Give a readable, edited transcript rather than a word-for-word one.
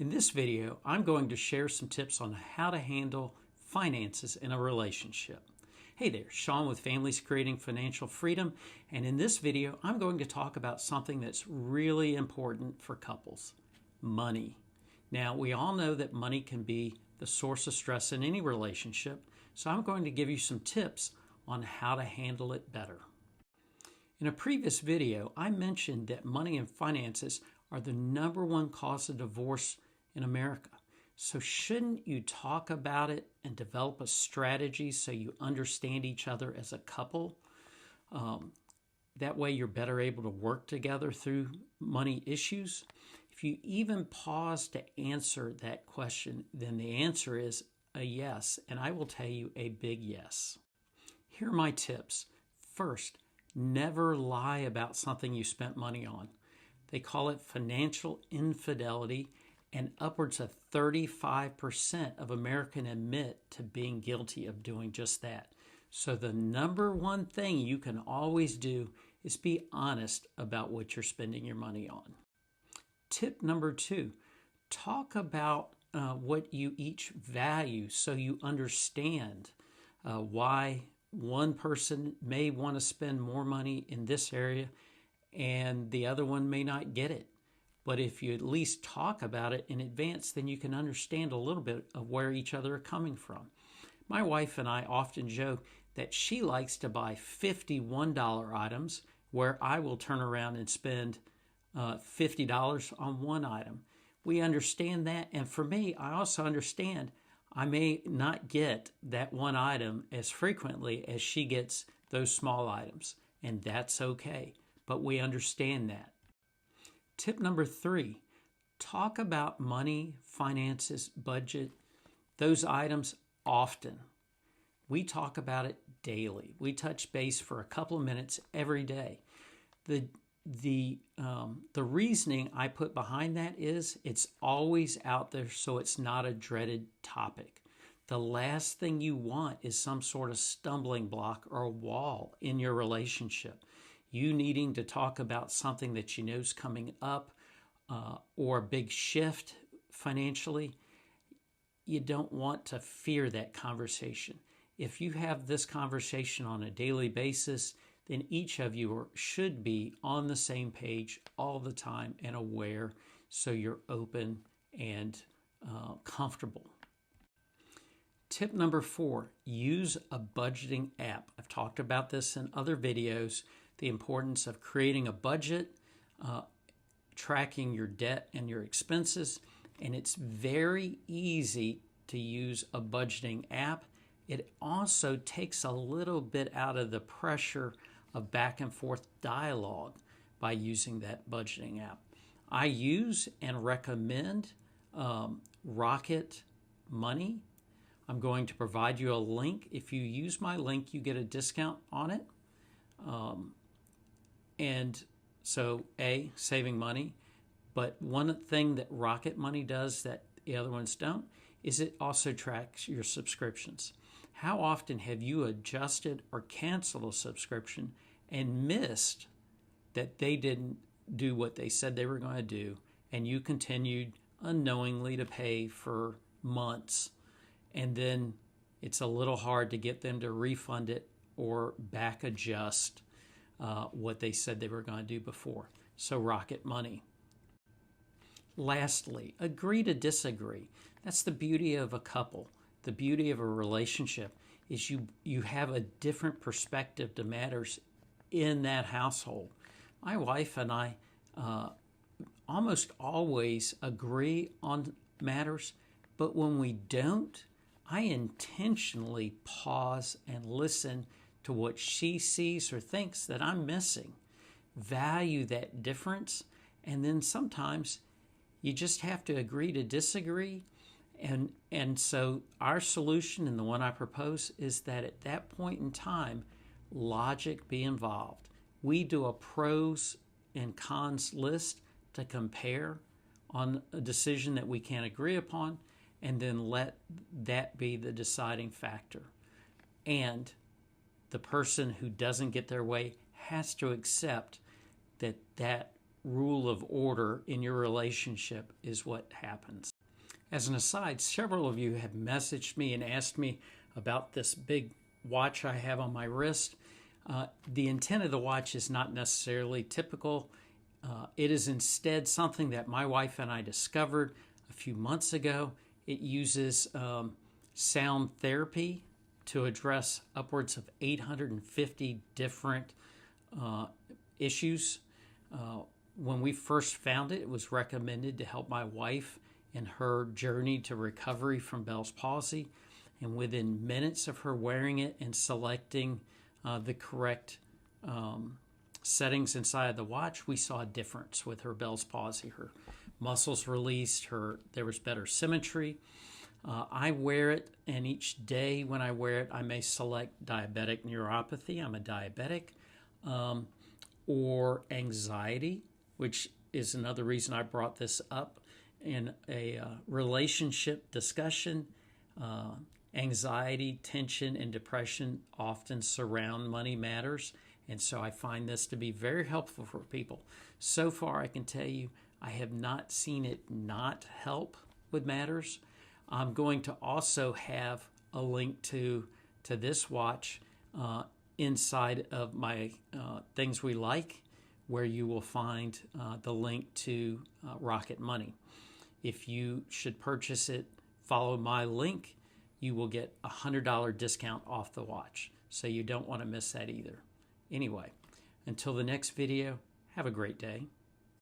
In this video, I'm going to share some tips on how to handle finances in a relationship. Hey there, Sean with Families Creating Financial Freedom, and in this video, I'm going to talk about something that's really important for couples: money. Now, we all know that money can be the source of stress in any relationship, so I'm going to give you some tips on how to handle it better. In a previous video, I mentioned that money and finances are the #1 cause of divorce in America. So shouldn't you talk about it and develop a strategy so you understand each other as a couple? That way you're better able to work together through money issues. If you even pause to answer that question, then the answer is a yes, and I will tell you a big yes. Here are my tips. First, never lie about something you spent money on. They call it financial infidelity, and upwards of 35% of Americans admit to being guilty of doing just that. So the #1 thing you can always do is be honest about what you're spending your money on. Tip number 2, talk about what you each value so you understand why one person may want to spend more money in this area and the other one may not get it. But if you at least talk about it in advance, then you can understand a little bit of where each other are coming from. My wife and I often joke that she likes to buy $51 items where I will turn around and spend $50 on one item. We understand that, and for me, I also understand I may not get that one item as frequently as she gets those small items, and that's okay, but we understand that. Tip number 3, talk about money, finances, budget, those items often. We talk about it daily. We touch base for a couple of minutes every day. The reasoning I put behind that is it's always out there, so it's not a dreaded topic. The last thing you want is some sort of stumbling block or a wall in your relationship. You needing to talk about something that you know is coming up or a big shift financially. You don't want to fear that conversation. If you have this conversation on a daily basis, then each of you should be on the same page all the time and aware, so you're open and comfortable. Tip number 4, use a budgeting app. I've talked about this in other videos, the importance of creating a budget, tracking your debt and your expenses, and it's very easy to use a budgeting app. It also takes a little bit out of the pressure of back and forth dialogue by using that budgeting app. I use and recommend Rocket Money. I'm going to provide you a link. If you use my link, you get a discount on it. And so, saving money. But one thing that Rocket Money does that the other ones don't is it also tracks your subscriptions. How often have you adjusted or canceled a subscription and missed that they didn't do what they said they were going to do, and you continued unknowingly to pay for months, and then it's a little hard to get them to refund it or back adjust what they said they were going to do before. So Rocket Money. Lastly, agree to disagree. That's the beauty of a couple. The beauty of a relationship is you have a different perspective to matters in that household. My wife and I almost always agree on matters, but when we don't, I intentionally pause and listen to what she sees or thinks that I'm missing. Value that difference, and then sometimes you just have to agree to disagree. And so our solution, and the one I propose, is that at that point in time, logic be involved. We do a pros and cons list to compare on a decision that we can't agree upon, and then let that be the deciding factor. And the person who doesn't get their way has to accept that rule of order in your relationship is what happens. As an aside, several of you have messaged me and asked me about this big watch I have on my wrist. The intent of the watch is not necessarily typical. It is instead something that my wife and I discovered a few months ago. It uses sound therapy to address upwards of 850 different issues. When we first found it, it was recommended to help my wife in her journey to recovery from Bell's palsy. And within minutes of her wearing it and selecting the correct settings inside the watch, we saw a difference with her Bell's palsy. Her muscles released, there was better symmetry. I wear it, and each day when I wear it, I may select diabetic neuropathy. I'm a diabetic. Or anxiety, which is another reason I brought this up in a relationship discussion. Anxiety, tension, and depression often surround money matters, and so I find this to be very helpful for people. So far, I can tell you I have not seen it not help with matters. I'm going to also have a link to this watch inside of my Things We Like, where you will find the link to Rocket Money. If you should purchase it, follow my link, you will get a $100 discount off the watch. So you don't want to miss that either. Anyway, until the next video, have a great day.